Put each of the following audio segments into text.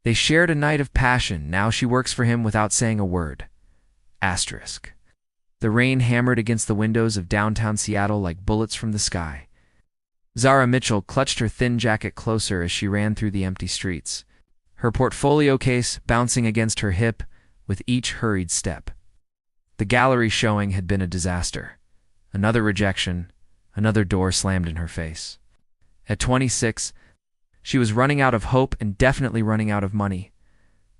They shared a night of passion. Now she works for him without saying a word. Asterisk. The rain hammered against the windows of downtown Seattle like bullets from the sky. Zara Mitchell clutched her thin jacket closer as she ran through the empty streets, her portfolio case bouncing against her hip with each hurried step. The gallery showing had been a disaster. Another rejection, another door slammed in her face. At 26, she was running out of hope and definitely running out of money.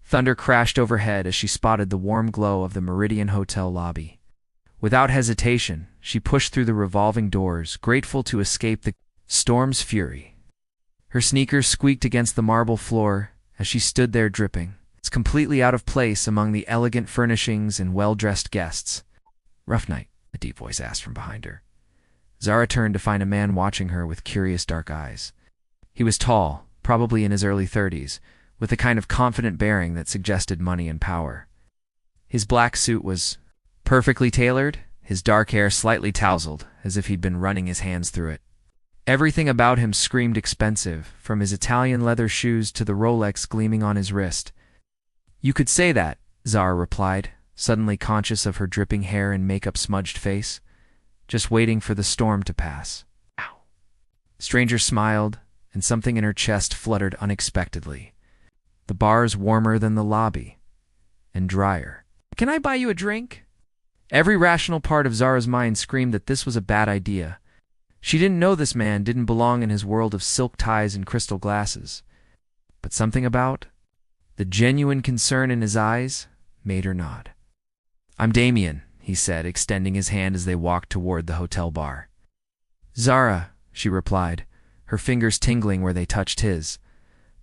Thunder crashed overhead as she spotted the warm glow of the Meridian Hotel lobby. Without hesitation, she pushed through the revolving doors, grateful to escape the storm's fury. Her sneakers squeaked against the marble floor as she stood there dripping. It's completely out of place among the elegant furnishings and well-dressed guests. "Rough night," a deep voice asked from behind her. Zara turned to find a man watching her with curious dark eyes. He was tall, probably in his early 30s, with a kind of confident bearing that suggested money and power. His black suit was perfectly tailored, his dark hair slightly tousled, as if he'd been running his hands through it. Everything about him screamed expensive, from his Italian leather shoes to the Rolex gleaming on his wrist. "You could say that," Zara replied, suddenly conscious of her dripping hair and makeup-smudged face, just waiting for the storm to pass. Ow. Stranger smiled, and something in her chest fluttered unexpectedly. The bar's warmer than the lobby, and drier. "Can I buy you a drink?" Every rational part of Zara's mind screamed that this was a bad idea. She didn't know this man didn't belong in his world of silk ties and crystal glasses. But something about the genuine concern in his eyes made her nod. "I'm Damien," he said, extending his hand as they walked toward the hotel bar. "Zara," she replied, her fingers tingling where they touched his.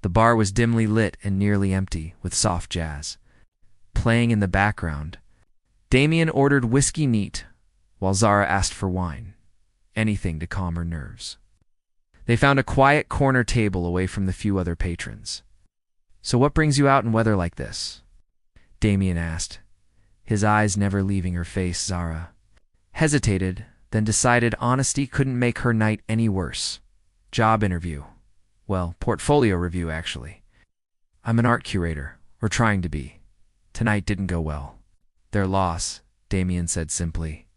The bar was dimly lit and nearly empty, with soft jazz playing in the background. Damien ordered whiskey neat, while Zara asked for wine. Anything to calm her nerves. They found a quiet corner table away from the few other patrons. "So what brings you out in weather like this?" Damien asked, his eyes never leaving her face. Zara hesitated, then decided honesty couldn't make her night any worse. "Job interview. Well, portfolio review, actually. I'm an art curator, or trying to be. Tonight didn't go well." "Their loss," Damien said simply.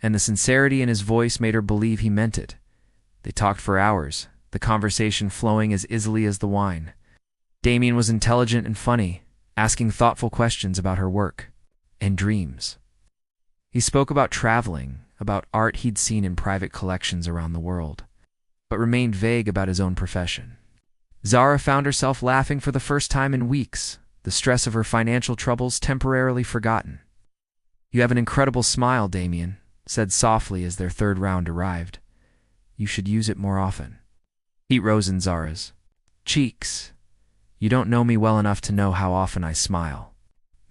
And the sincerity in his voice made her believe he meant it. They talked for hours, the conversation flowing as easily as the wine. Damien was intelligent and funny, asking thoughtful questions about her work and dreams. He spoke about traveling, about art he'd seen in private collections around the world, but remained vague about his own profession. Zara found herself laughing for the first time in weeks, the stress of her financial troubles temporarily forgotten. "You have an incredible smile, Damien," said softly as their third round arrived. "You should use it more often." Heat rose in Zara's cheeks. "You don't know me well enough to know how often I smile."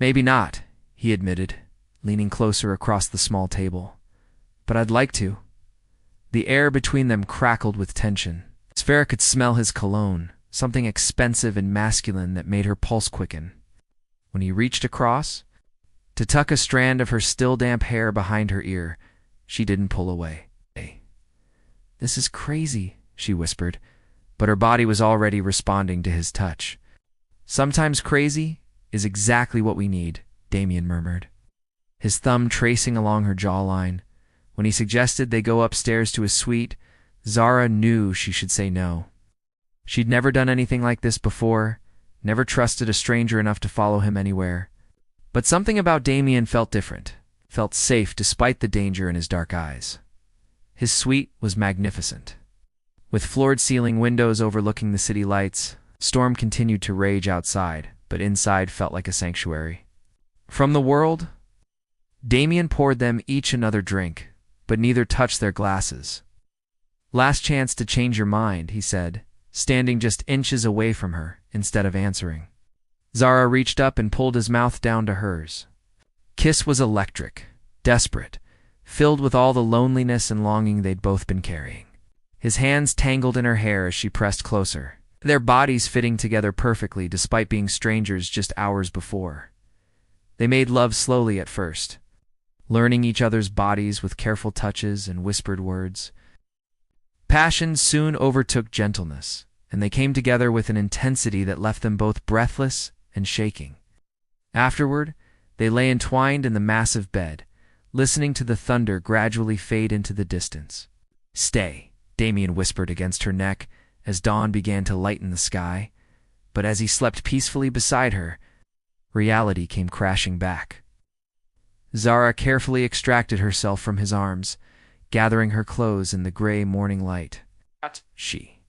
"Maybe not," he admitted, leaning closer across the small table. "But I'd like to." The air between them crackled with tension. Sfera could smell his cologne, something expensive and masculine that made her pulse quicken. When he reached across to tuck a strand of her still damp hair behind her ear, she didn't pull away. "This is crazy," she whispered, but her body was already responding to his touch. "Sometimes crazy is exactly what we need," Damien murmured, his thumb tracing along her jawline. When he suggested they go upstairs to his suite, Zara knew she should say no. She'd never done anything like this before, never trusted a stranger enough to follow him anywhere. But something about Damien felt different, felt safe despite the danger in his dark eyes. His suite was magnificent. With floored-ceiling windows overlooking the city lights, storm continued to rage outside, but inside felt like a sanctuary. From the world, Damien poured them each another drink, but neither touched their glasses. "Last chance to change your mind," he said, standing just inches away from her instead of answering. Zara reached up and pulled his mouth down to hers. Kiss was electric, desperate, filled with all the loneliness and longing they'd both been carrying. His hands tangled in her hair as she pressed closer, their bodies fitting together perfectly despite being strangers just hours before. They made love slowly at first, learning each other's bodies with careful touches and whispered words. Passion soon overtook gentleness, and they came together with an intensity that left them both breathless and shaking. Afterward, they lay entwined in the massive bed, listening to the thunder gradually fade into the distance. "Stay," Damien whispered against her neck as dawn began to lighten the sky, but as he slept peacefully beside her, reality came crashing back. Zara carefully extracted herself from his arms, gathering her clothes in the gray morning light. She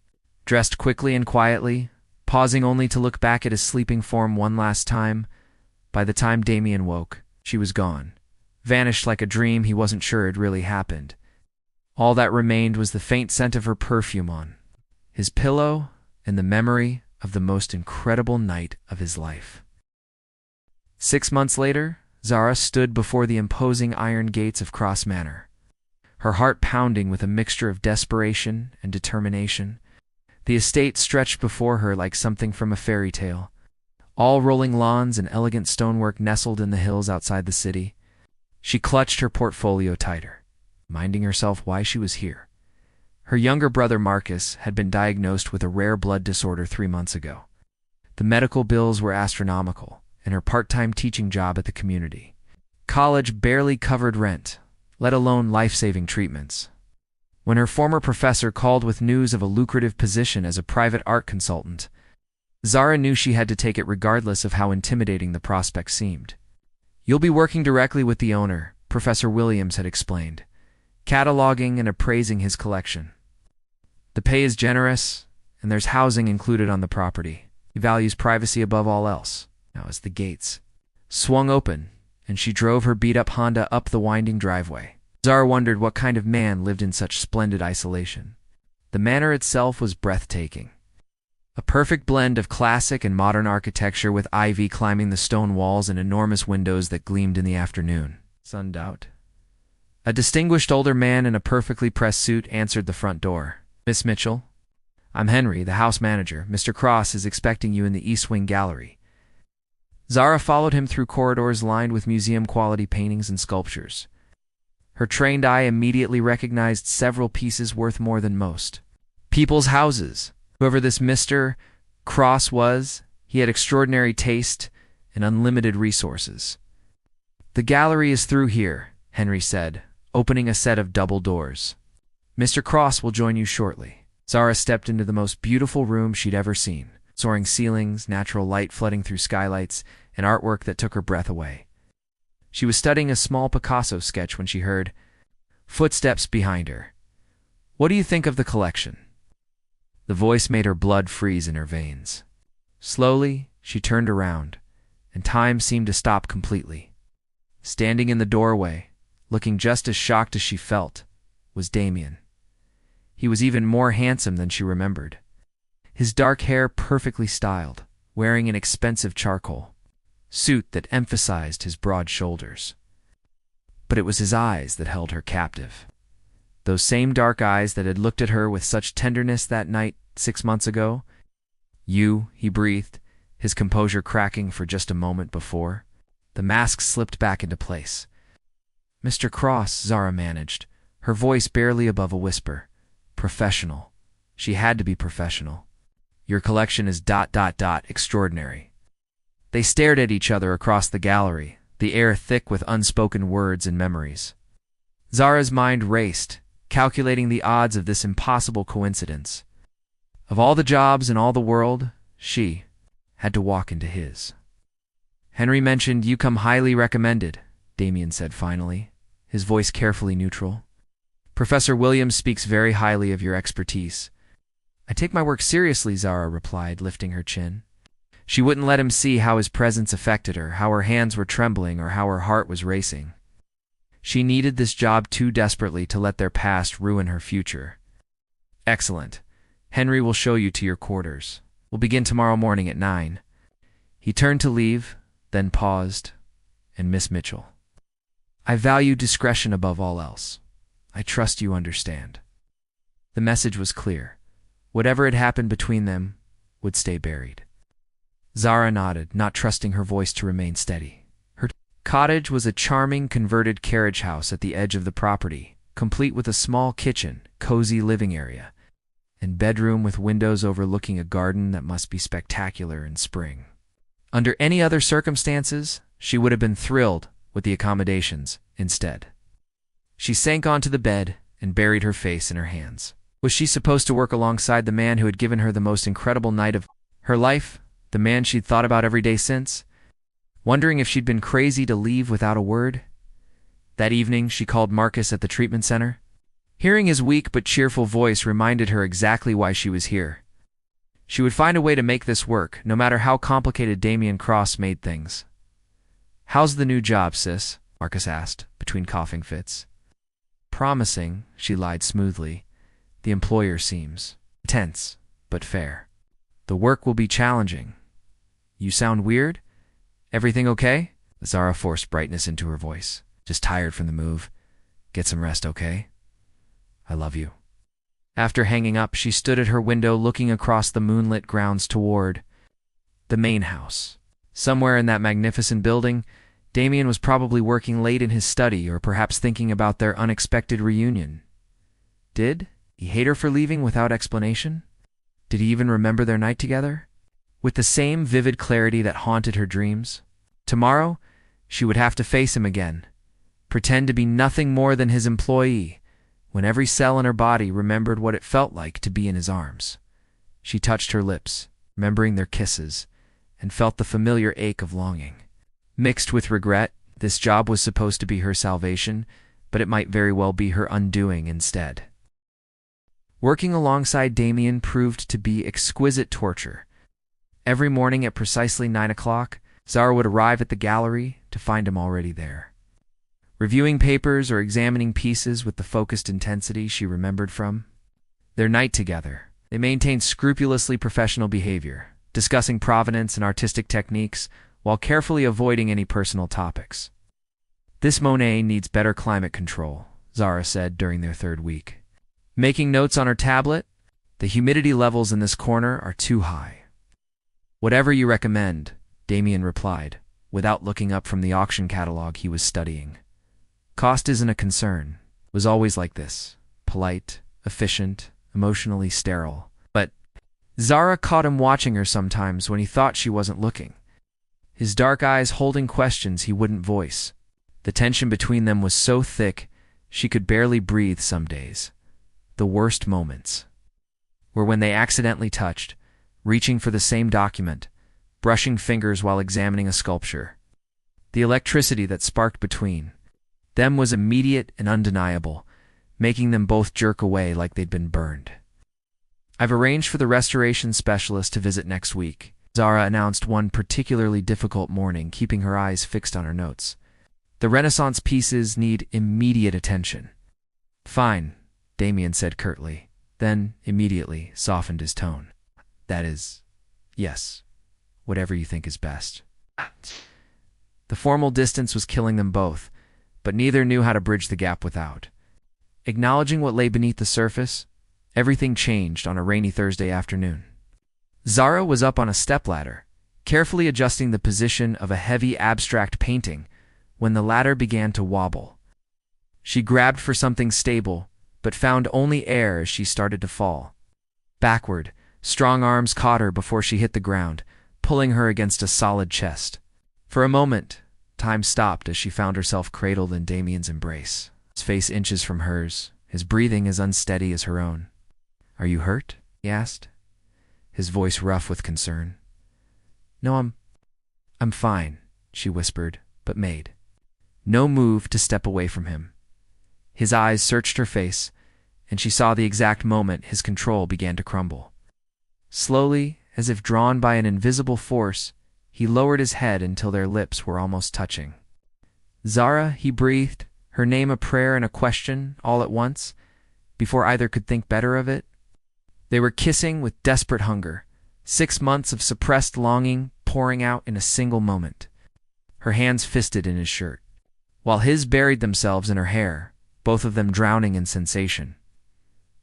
dressed quickly and quietly, pausing only to look back at his sleeping form one last time. By the time Damien woke, she was gone, vanished like a dream he wasn't sure had really happened. All that remained was the faint scent of her perfume on his pillow and the memory of the most incredible night of his life. 6 months later, Zara stood before the imposing iron gates of Cross Manor, her heart pounding with a mixture of desperation and determination. The estate stretched before her like something from a fairy tale, all rolling lawns and elegant stonework nestled in the hills outside the city. She clutched her portfolio tighter, reminding herself why she was here. Her younger brother Marcus had been diagnosed with a rare blood disorder 3 months ago. The medical bills were astronomical, and her part-time teaching job at the community college barely covered rent, let alone life-saving treatments. When her former professor called with news of a lucrative position as a private art consultant, Zara knew she had to take it regardless of how intimidating the prospect seemed. "You'll be working directly with the owner," Professor Williams had explained, cataloging and appraising his collection. "The pay is generous, and there's housing included on the property. He values privacy above all else." Now as the gates swung open, and she drove her beat-up Honda up the winding driveway, Zara wondered what kind of man lived in such splendid isolation. The manor itself was breathtaking. A perfect blend of classic and modern architecture with ivy climbing the stone walls and enormous windows that gleamed in the afternoon. Sunned out. A distinguished older man in a perfectly pressed suit answered the front door. "Miss Mitchell?" "I'm Henry, the house manager. Mr. Cross is expecting you in the East Wing Gallery." Zara followed him through corridors lined with museum-quality paintings and sculptures. Her trained eye immediately recognized several pieces worth more than most. People's houses. Whoever this Mr. Cross was, he had extraordinary taste and unlimited resources. "The gallery is through here," Henry said, opening a set of double doors. "Mr. Cross will join you shortly." Zara stepped into the most beautiful room she'd ever seen. Soaring ceilings, natural light flooding through skylights, and artwork that took her breath away. She was studying a small Picasso sketch when she heard footsteps behind her. "What do you think of the collection?" The voice made her blood freeze in her veins. Slowly, she turned around, and time seemed to stop completely. Standing in the doorway, looking just as shocked as she felt, was Damien. He was even more handsome than she remembered. His dark hair perfectly styled, wearing an expensive charcoal suit that emphasized his broad shoulders. But it was his eyes that held her captive. Those same dark eyes that had looked at her with such tenderness that night 6 months ago. "You," he breathed, his composure cracking for just a moment before. The mask slipped back into place. "Mr. Cross," Zara managed, her voice barely above a whisper. "Professional." She had to be professional. "Your collection is ... extraordinary." They stared at each other across the gallery, the air thick with unspoken words and memories. Zara's mind raced, calculating the odds of this impossible coincidence. Of all the jobs in all the world, she had to walk into his. "Henry mentioned you come highly recommended," Damien said finally, his voice carefully neutral. "Professor Williams speaks very highly of your expertise." "I take my work seriously," Zara replied, lifting her chin. She wouldn't let him see how his presence affected her, how her hands were trembling, or how her heart was racing. She needed this job too desperately to let their past ruin her future. "Excellent. Henry will show you to your quarters. We'll begin tomorrow morning at 9. He turned to leave, then paused, and "Miss Mitchell, I value discretion above all else. I trust you understand." The message was clear. Whatever had happened between them would stay buried. Zara nodded, not trusting her voice to remain steady. Her cottage was a charming converted carriage house at the edge of the property, complete with a small kitchen, cozy living area, and bedroom with windows overlooking a garden that must be spectacular in spring. Under any other circumstances, she would have been thrilled with the accommodations. Instead, she sank onto the bed and buried her face in her hands. Was she supposed to work alongside the man who had given her the most incredible night of her life, the man she'd thought about every day since? Wondering if she'd been crazy to leave without a word? That evening, she called Marcus at the treatment center. Hearing his weak but cheerful voice reminded her exactly why she was here. She would find a way to make this work, no matter how complicated Damien Cross made things. "How's the new job, sis?" Marcus asked, between coughing fits. "Promising," she lied smoothly. "The employer seems tense, but fair. The work will be challenging." "You sound weird? Everything okay?" Zara forced brightness into her voice. "Just tired from the move. Get some rest, okay? I love you." After hanging up, she stood at her window looking across the moonlit grounds toward the main house. Somewhere in that magnificent building, Damien was probably working late in his study or perhaps thinking about their unexpected reunion. Did he hate her for leaving without explanation? Did he even remember their night together? With the same vivid clarity that haunted her dreams? Tomorrow, she would have to face him again. Pretend to be nothing more than his employee, when every cell in her body remembered what it felt like to be in his arms. She touched her lips, remembering their kisses, and felt the familiar ache of longing. Mixed with regret, this job was supposed to be her salvation, but it might very well be her undoing instead. Working alongside Damien proved to be exquisite torture. Every morning at precisely 9 o'clock, Zara would arrive at the gallery to find him already there. Reviewing papers or examining pieces with the focused intensity she remembered from their night together. They maintained scrupulously professional behavior, discussing provenance and artistic techniques while carefully avoiding any personal topics. "This Monet needs better climate control," Zara said during their third week. Making notes on her tablet, "The humidity levels in this corner are too high." "Whatever you recommend," Damien replied, without looking up from the auction catalog he was studying. Cost isn't a concern. Was always like this. Polite, efficient, emotionally sterile. But Zara caught him watching her sometimes when he thought she wasn't looking. His dark eyes holding questions he wouldn't voice. The tension between them was so thick, she could barely breathe some days. The worst moments were when they accidentally touched, reaching for the same document, brushing fingers while examining a sculpture. The electricity that sparked between them was immediate and undeniable, making them both jerk away like they'd been burned. "I've arranged for the restoration specialist to visit next week," Zara announced one particularly difficult morning, keeping her eyes fixed on her notes. "The Renaissance pieces need immediate attention." "Fine," Damien said curtly, then immediately softened his tone. "That is, yes, whatever you think is best." The formal distance was killing them both, but neither knew how to bridge the gap without. Acknowledging what lay beneath the surface, everything changed on a rainy Thursday afternoon. Zara was up on a stepladder, carefully adjusting the position of a heavy abstract painting, when the ladder began to wobble. She grabbed for something stable, but found only air as she started to fall. Backward, strong arms caught her before she hit the ground, pulling her against a solid chest. For a moment, time stopped as she found herself cradled in Damien's embrace, his face inches from hers, his breathing as unsteady as her own. "Are you hurt?" he asked, his voice rough with concern. "No, I'm fine," she whispered, but made no move to step away from him. His eyes searched her face, and she saw the exact moment his control began to crumble. Slowly, as if drawn by an invisible force, he lowered his head until their lips were almost touching. "Zara," he breathed, her name a prayer and a question all at once, before either could think better of it. They were kissing with desperate hunger, 6 months of suppressed longing pouring out in a single moment. Her hands fisted in his shirt, while his buried themselves in her hair, both of them drowning in sensation.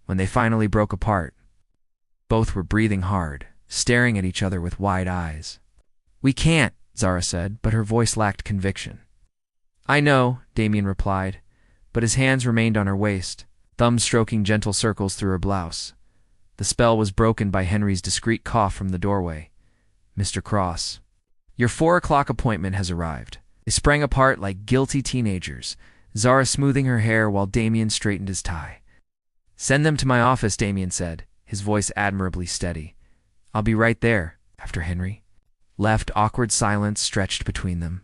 When they finally broke apart, both were breathing hard, staring at each other with wide eyes. "We can't," Zara said, but her voice lacked conviction. "I know," Damien replied, but his hands remained on her waist, thumbs stroking gentle circles through her blouse. The spell was broken by Henry's discreet cough from the doorway. "Mr. Cross, your 4 o'clock appointment has arrived." They sprang apart like guilty teenagers, Zara smoothing her hair while Damien straightened his tie. "Send them to my office," Damien said, his voice admirably steady. "I'll be right there," after Henry left. Awkward silence stretched between them.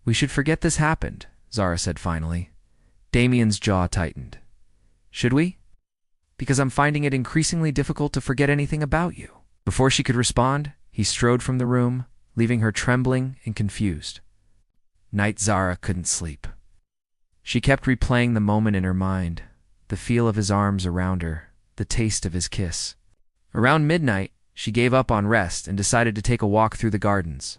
"We should forget this happened," Zara said finally. Damien's jaw tightened. "Should we?" "Because I'm finding it increasingly difficult to forget anything about you." Before she could respond, he strode from the room, leaving her trembling and confused. Night Zara couldn't sleep. She kept replaying the moment in her mind, the feel of his arms around her, the taste of his kiss. Around midnight, she gave up on rest and decided to take a walk through the gardens.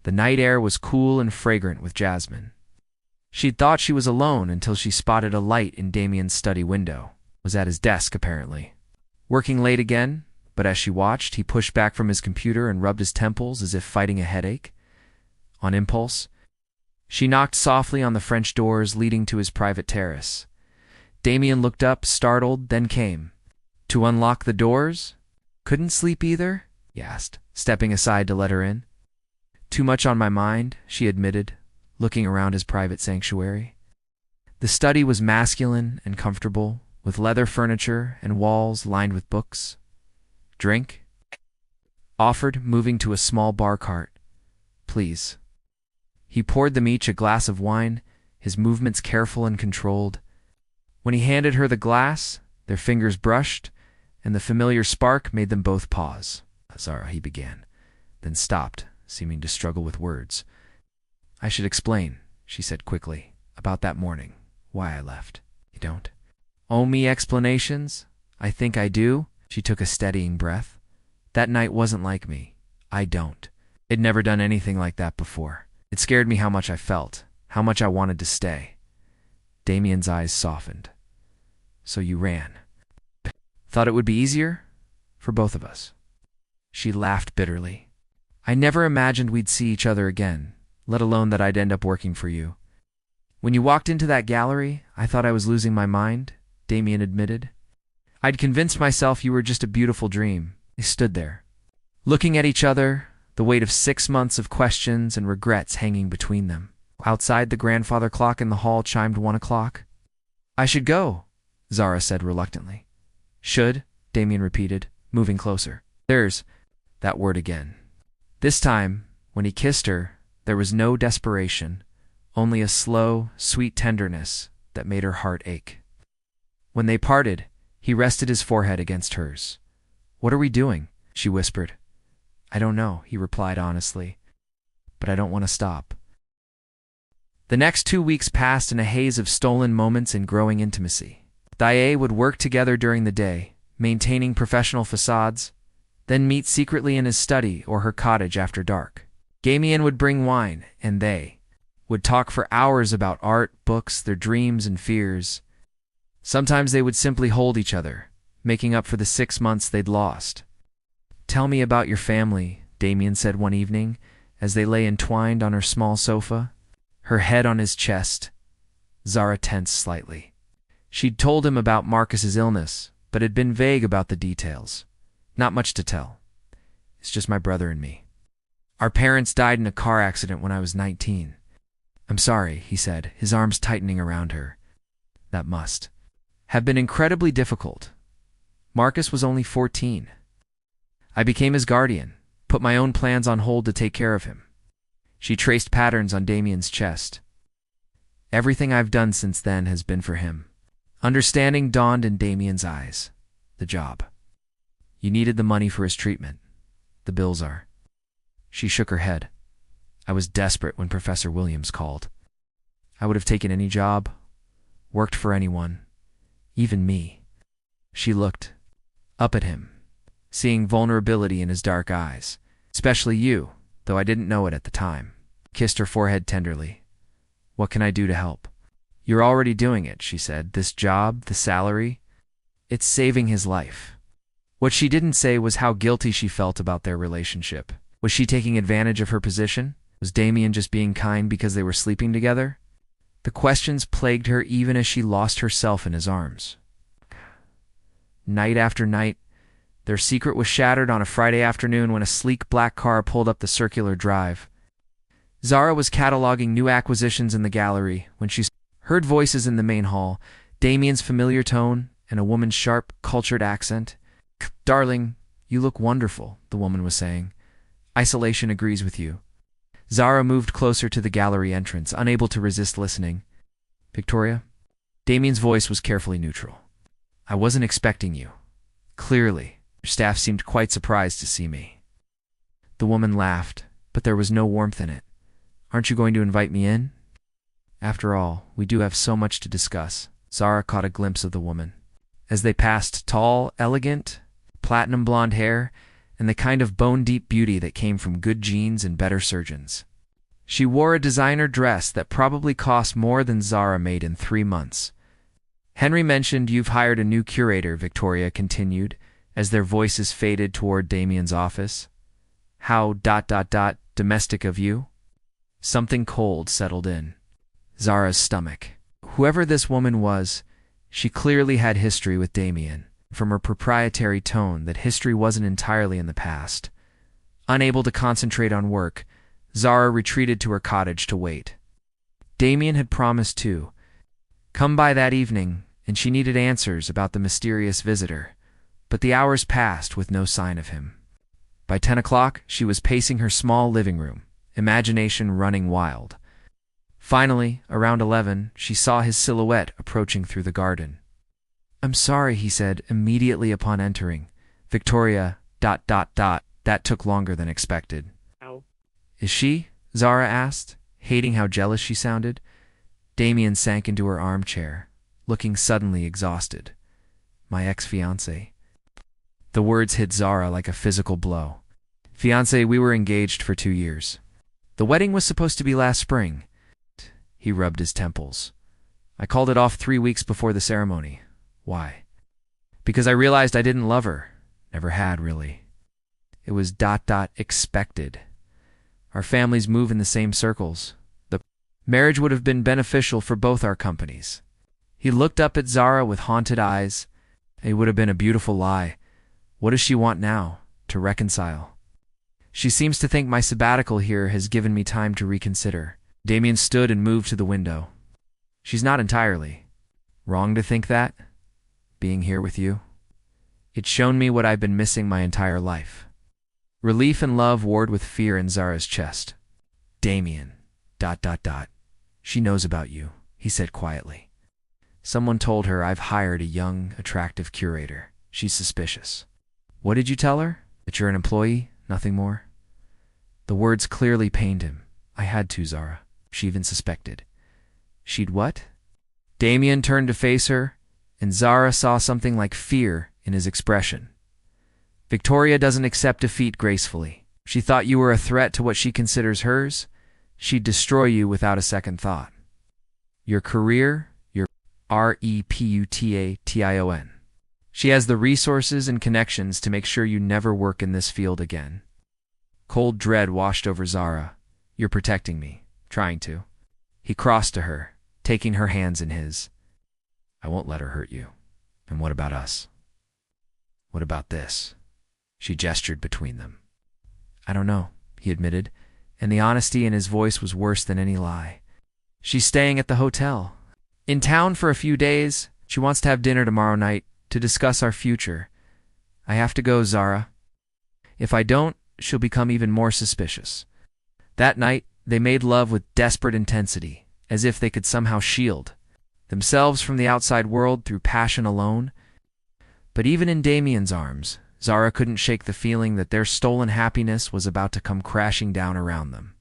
The night air was cool and fragrant with jasmine. She'd thought she was alone until she spotted a light in Damien's study window. It was at his desk, apparently. Working late again, but as she watched, he pushed back from his computer and rubbed his temples as if fighting a headache. On impulse, she knocked softly on the French doors leading to his private terrace. Damien looked up, startled, then came. "To unlock the doors? Couldn't sleep either?" he asked, stepping aside to let her in. "Too much on my mind," she admitted, looking around his private sanctuary. The study was masculine and comfortable, with leather furniture and walls lined with books. "Drink?" offered, moving to a small bar cart. "Please." He poured them each a glass of wine, his movements careful and controlled. When he handed her the glass, their fingers brushed, and the familiar spark made them both pause. "Zara," he began, then stopped, seeming to struggle with words. "I should explain," she said quickly, "about that morning, why I left." "You don't owe me explanations?" "I think I do." She took a steadying breath. "That night wasn't like me. I don't. I'd never done anything like that before. It scared me how much I felt, how much I wanted to stay." Damien's eyes softened. "So you ran. Thought it would be easier? For both of us." She laughed bitterly. "I never imagined we'd see each other again, let alone that I'd end up working for you." "When you walked into that gallery, I thought I was losing my mind," Damien admitted. "I'd convinced myself you were just a beautiful dream." They stood there, looking at each other, the weight of 6 months of questions and regrets hanging between them. Outside, the grandfather clock in the hall chimed 1 o'clock. "I should go," Zara said reluctantly. "Should," Damien repeated, moving closer. "There's," that word again. This time, when he kissed her, there was no desperation, only a slow, sweet tenderness that made her heart ache. When they parted, he rested his forehead against hers. "What are we doing?" she whispered. "I don't know," he replied honestly, "but I don't want to stop." The next 2 weeks passed in a haze of stolen moments and growing intimacy. They would work together during the day, maintaining professional facades, then meet secretly in his study or her cottage after dark. Damien would bring wine, and they would talk for hours about art, books, their dreams and fears. Sometimes they would simply hold each other, making up for the 6 months they'd lost. "Tell me about your family," Damien said one evening, as they lay entwined on her small sofa, her head on his chest. Zara tensed slightly. She'd told him about Marcus's illness, but had been vague about the details. "Not much to tell. It's just my brother and me. Our parents died in a car accident when I was 19. "I'm sorry," he said, his arms tightening around her. "That must have been incredibly difficult. Marcus was only 14. I became his guardian, put my own plans on hold to take care of him." She traced patterns on Damien's chest. "Everything I've done since then has been for him." Understanding dawned in Damien's eyes. "The job. You needed the money for his treatment. The bills are." She shook her head. "I was desperate when Professor Williams called. I would have taken any job, worked for anyone, even me." She looked up at him, seeing vulnerability in his dark eyes. "Especially you, though I didn't know it at the time." Kissed her forehead tenderly. "What can I do to help?" "You're already doing it," she said. "This job, the salary, it's saving his life." What she didn't say was how guilty she felt about their relationship. Was she taking advantage of her position? Was Damien just being kind because they were sleeping together? The questions plagued her even as she lost herself in his arms. Night after night, Their secret was shattered on a Friday afternoon when a sleek black car pulled up the circular drive. Zara was cataloging new acquisitions in the gallery when she heard voices in the main hall, Damien's familiar tone and a woman's sharp, cultured accent. "Darling, you look wonderful," the woman was saying. "Isolation agrees with you." Zara moved closer to the gallery entrance, unable to resist listening. "Victoria?" Damien's voice was carefully neutral. "I wasn't expecting you. Clearly, your staff seemed quite surprised to see me." The woman laughed, but there was no warmth in it. "Aren't you going to invite me in?" "After all, we do have so much to discuss." Zara caught a glimpse of the woman. As they passed, tall, elegant, platinum blonde hair, and the kind of bone-deep beauty that came from good genes and better surgeons. She wore a designer dress that probably cost more than Zara made in 3 months. "Henry mentioned you've hired a new curator," Victoria continued, as their voices faded toward Damien's office. "How ... domestic of you?" Something cold settled in Zara's stomach. Whoever this woman was, she clearly had history with Damien, from her proprietary tone that history wasn't entirely in the past. Unable to concentrate on work, Zara retreated to her cottage to wait. Damien had promised to come by that evening, and she needed answers about the mysterious visitor, but the hours passed with no sign of him. By 10 o'clock, she was pacing her small living room, imagination running wild. Finally, around 11, she saw his silhouette approaching through the garden. "I'm sorry," he said immediately upon entering. "Victoria ... That took longer than expected." Ow. "Is she?" Zara asked, hating how jealous she sounded. Damien sank into her armchair, looking suddenly exhausted. "My ex-fiancé." The words hit Zara like a physical blow. "Fiancé, we were engaged for 2 years. The wedding was supposed to be last spring." He rubbed his temples. "I called it off 3 weeks before the ceremony." "Why?" "Because I realized I didn't love her. Never had, really. It was ... expected. Our families move in the same circles. The marriage would have been beneficial for both our companies." He looked up at Zara with haunted eyes. "It would have been a beautiful lie. What does she want now? To reconcile?" "She seems to think my sabbatical here has given me time to reconsider." Damien stood and moved to the window. "She's not entirely wrong to think that. Being here with you, it's shown me what I've been missing my entire life." Relief and love warred with fear in Zara's chest. "Damien ... She knows about you," he said quietly. "Someone told her I've hired a young, attractive curator. She's suspicious." "What did you tell her? That you're an employee, nothing more?" The words clearly pained him. "I had to, Zara." She even suspected. "She'd what?" Damien turned to face her, and Zara saw something like fear in his expression. "Victoria doesn't accept defeat gracefully. She thought you were a threat to what she considers hers. She'd destroy you without a second thought. Your career, your reputation. She has the resources and connections to make sure you never work in this field again." Cold dread washed over Zara. "You're protecting me. Trying to." He crossed to her, taking her hands in his. "I won't let her hurt you. And what about us? What about this?" She gestured between them. "I don't know," he admitted, and the honesty in his voice was worse than any lie. "She's staying at the hotel. In town for a few days. She wants to have dinner tomorrow night to discuss our future. I have to go, Zara. If I don't, she'll become even more suspicious." That night, they made love with desperate intensity, as if they could somehow shield themselves from the outside world through passion alone. But even in Damien's arms, Zara couldn't shake the feeling that their stolen happiness was about to come crashing down around them.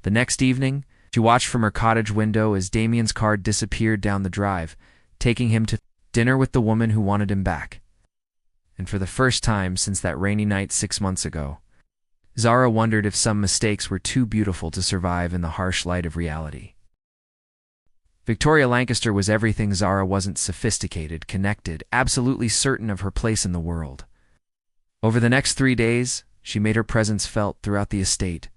The next evening, she watched from her cottage window as Damien's car disappeared down the drive, taking him to dinner with the woman who wanted him back. And for the first time since that rainy night 6 months ago, Zara wondered if some mistakes were too beautiful to survive in the harsh light of reality. Victoria Lancaster was everything Zara wasn't: sophisticated, connected, absolutely certain of her place in the world. Over the next 3 days, she made her presence felt throughout the estate,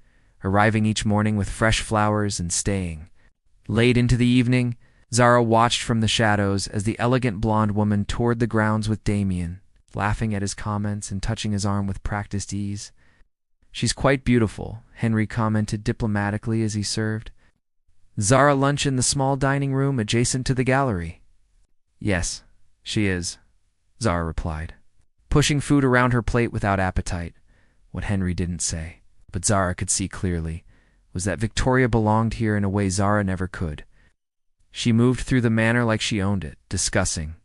arriving each morning with fresh flowers and staying. Late into the evening, Zara watched from the shadows as the elegant blonde woman toured the grounds with Damien, laughing at his comments and touching his arm with practiced ease. "She's quite beautiful," Henry commented diplomatically as he served. "Zara lunch in the small dining room adjacent to the gallery?" "Yes, she is," Zara replied, pushing food around her plate without appetite. What Henry didn't say, but Zara could see clearly, was that Victoria belonged here in a way Zara never could. She moved through the manor like she owned it, discussing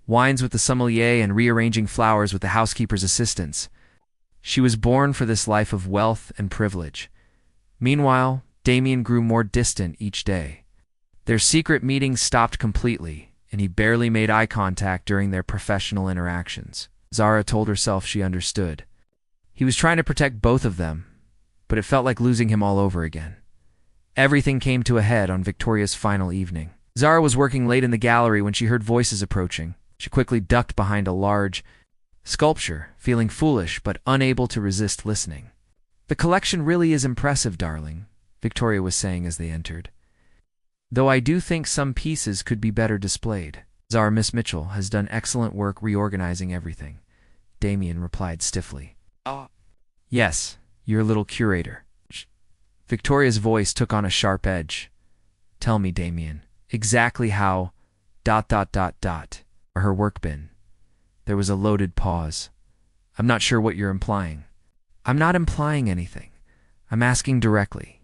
wines with the sommelier and rearranging flowers with the housekeeper's assistants. She was born for this life of wealth and privilege. Meanwhile, Damien grew more distant each day. Their secret meetings stopped completely, and he barely made eye contact during their professional interactions. Zara told herself she understood. He was trying to protect both of them, but it felt like losing him all over again. Everything came to a head on Victoria's final evening. Zara was working late in the gallery when she heard voices approaching. She quickly ducked behind a large sculpture, feeling foolish but unable to resist listening. "The collection really is impressive, darling," Victoria was saying as they entered. "Though I do think some pieces could be better displayed." "Zara, Miss Mitchell has done excellent work reorganizing everything," Damien replied stiffly. "Yes, your little curator." Victoria's voice took on a sharp edge. "Tell me, Damien, exactly how ... or her work been?" There was a loaded pause. "I'm not sure what you're implying." "I'm not implying anything. I'm asking directly."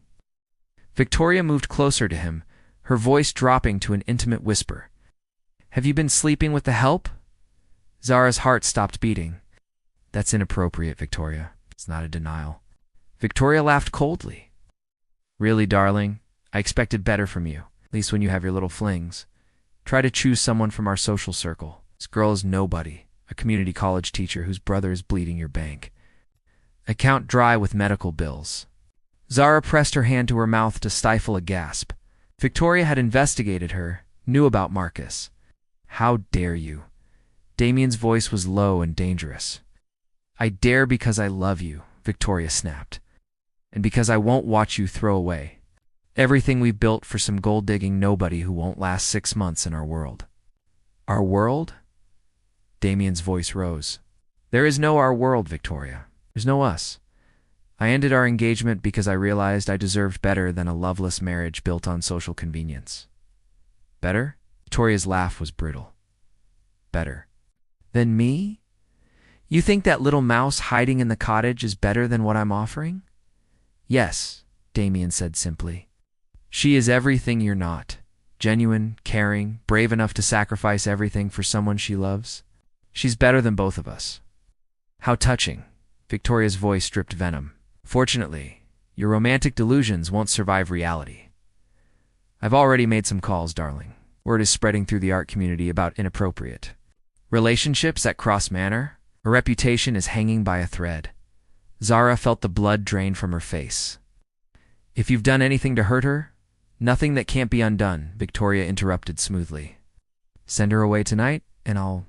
Victoria moved closer to him, her voice dropping to an intimate whisper. "Have you been sleeping with the help?" Zara's heart stopped beating. "That's inappropriate, Victoria. It's not a denial." Victoria laughed coldly. "Really, darling, I expected better from you, at least when you have your little flings. Try to choose someone from our social circle. This girl is nobody, a community college teacher whose brother is bleeding your bank. Account dry with medical bills." Zara pressed her hand to her mouth to stifle a gasp. Victoria had investigated her, knew about Marcus. "How dare you?" Damien's voice was low and dangerous. "I dare because I love you," Victoria snapped. "And because I won't watch you throw away everything we built for some gold-digging nobody who won't last 6 months in our world." "Our world?" Damien's voice rose. "There is no our world, Victoria. There's no us. I ended our engagement because I realized I deserved better than a loveless marriage built on social convenience." "Better?" Victoria's laugh was brittle. "Better. Than me? You think that little mouse hiding in the cottage is better than what I'm offering?" "Yes," Damien said simply. "She is everything you're not. Genuine, caring, brave enough to sacrifice everything for someone she loves. She's better than both of us." "How touching." Victoria's voice dripped venom. "Fortunately, your romantic delusions won't survive reality. I've already made some calls, darling. Word is spreading through the art community about inappropriate relationships at Cross Manor. Her reputation is hanging by a thread." Zara felt the blood drain from her face. "If you've done anything to hurt her, nothing that can't be undone," Victoria interrupted smoothly. "Send her away tonight, and I'll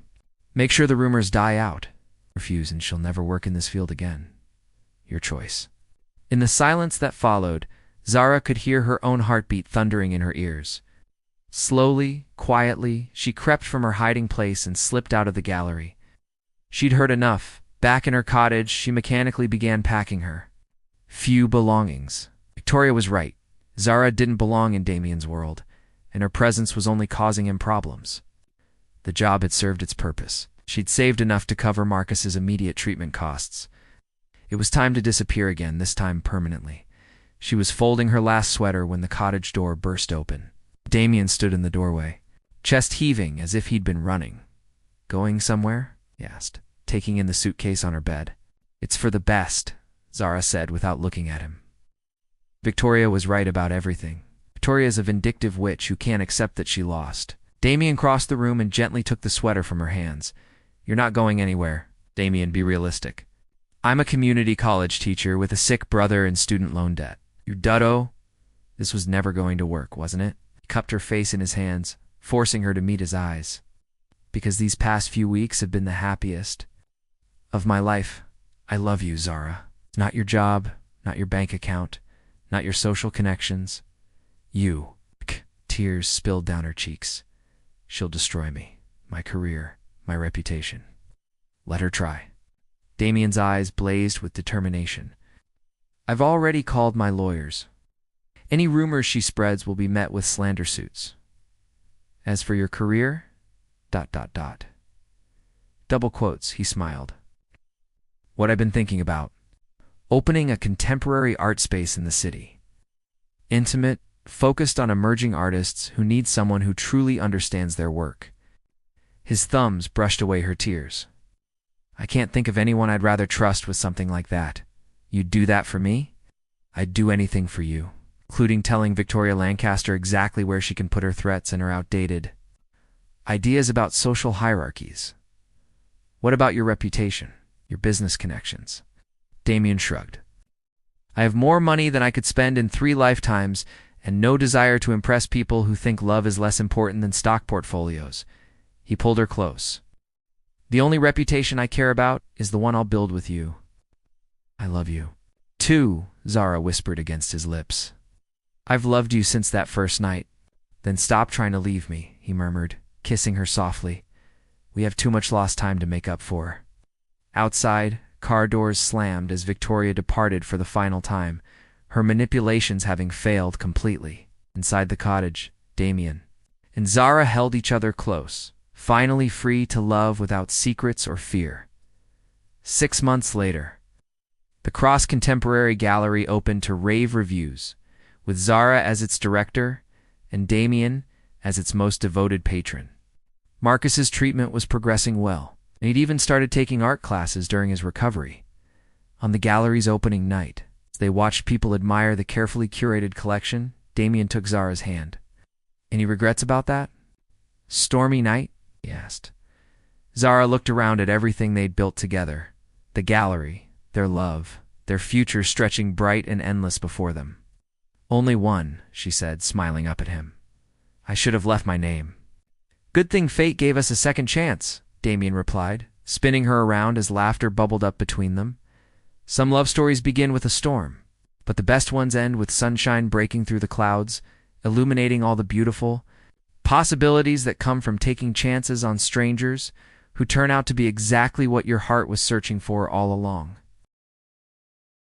make sure the rumors die out. Refuse, and she'll never work in this field again. Your choice." In the silence that followed, Zara could hear her own heartbeat thundering in her ears. Slowly, quietly, she crept from her hiding place and slipped out of the gallery. She'd heard enough. Back in her cottage, she mechanically began packing her few belongings. Victoria was right. Zara didn't belong in Damien's world, and her presence was only causing him problems. The job had served its purpose. She'd saved enough to cover Marcus's immediate treatment costs. It was time to disappear again, this time permanently. She was folding her last sweater when the cottage door burst open. Damien stood in the doorway, chest heaving as if he'd been running. "Going somewhere?" he asked, taking in the suitcase on her bed. "It's for the best," Zara said without looking at him. Victoria was right about everything. Victoria is a vindictive witch who can't accept that she lost. Damien crossed the room and gently took the sweater from her hands. "You're not going anywhere. Damien, be realistic. I'm a community college teacher with a sick brother and student loan debt. You duddo." This was never going to work, wasn't it? He cupped her face in his hands, forcing her to meet his eyes. "Because these past few weeks have been the happiest of my life. I love you, Zara. Not your job, not your bank account, not your social connections. You." Tears spilled down her cheeks. "She'll destroy me, my career, my reputation." Let her try. Damien's eyes blazed with determination. I've already called my lawyers. Any rumors she spreads will be met with slander suits. As for your career, ... Double quotes, he smiled. What I've been thinking about. Opening a contemporary art space in the city. Intimate, focused on emerging artists who need someone who truly understands their work. His thumbs brushed away her tears. I can't think of anyone I'd rather trust with something like that. You'd do that for me? I'd do anything for you, including telling Victoria Lancaster exactly where she can put her threats and her outdated ideas about social hierarchies. What about your reputation, your business connections? Damien shrugged. I have more money than I could spend in 3 lifetimes and no desire to impress people who think love is less important than stock portfolios. He pulled her close. The only reputation I care about is the one I'll build with you. I love you. Too, Zara whispered against his lips. I've loved you since that first night. Then stop trying to leave me, he murmured, kissing her softly. We have too much lost time to make up for. Outside, car doors slammed as Victoria departed for the final time, her manipulations having failed completely. Inside the cottage, Damien and Zara held each other close, finally free to love without secrets or fear. 6 months later, the Cross Contemporary Gallery opened to rave reviews, with Zara as its director and Damien as its most devoted patron. Marcus's treatment was progressing well, and he'd even started taking art classes during his recovery. On the gallery's opening night, as they watched people admire the carefully curated collection, Damien took Zara's hand. Any regrets about that? Stormy night? He asked. Zara looked around at everything they'd built together. The gallery, their love, their future stretching bright and endless before them. Only one, she said, smiling up at him. I should have left my name. Good thing fate gave us a second chance, Damien replied, spinning her around as laughter bubbled up between them. Some love stories begin with a storm, but the best ones end with sunshine breaking through the clouds, illuminating all the beautiful possibilities that come from taking chances on strangers who turn out to be exactly what your heart was searching for all along.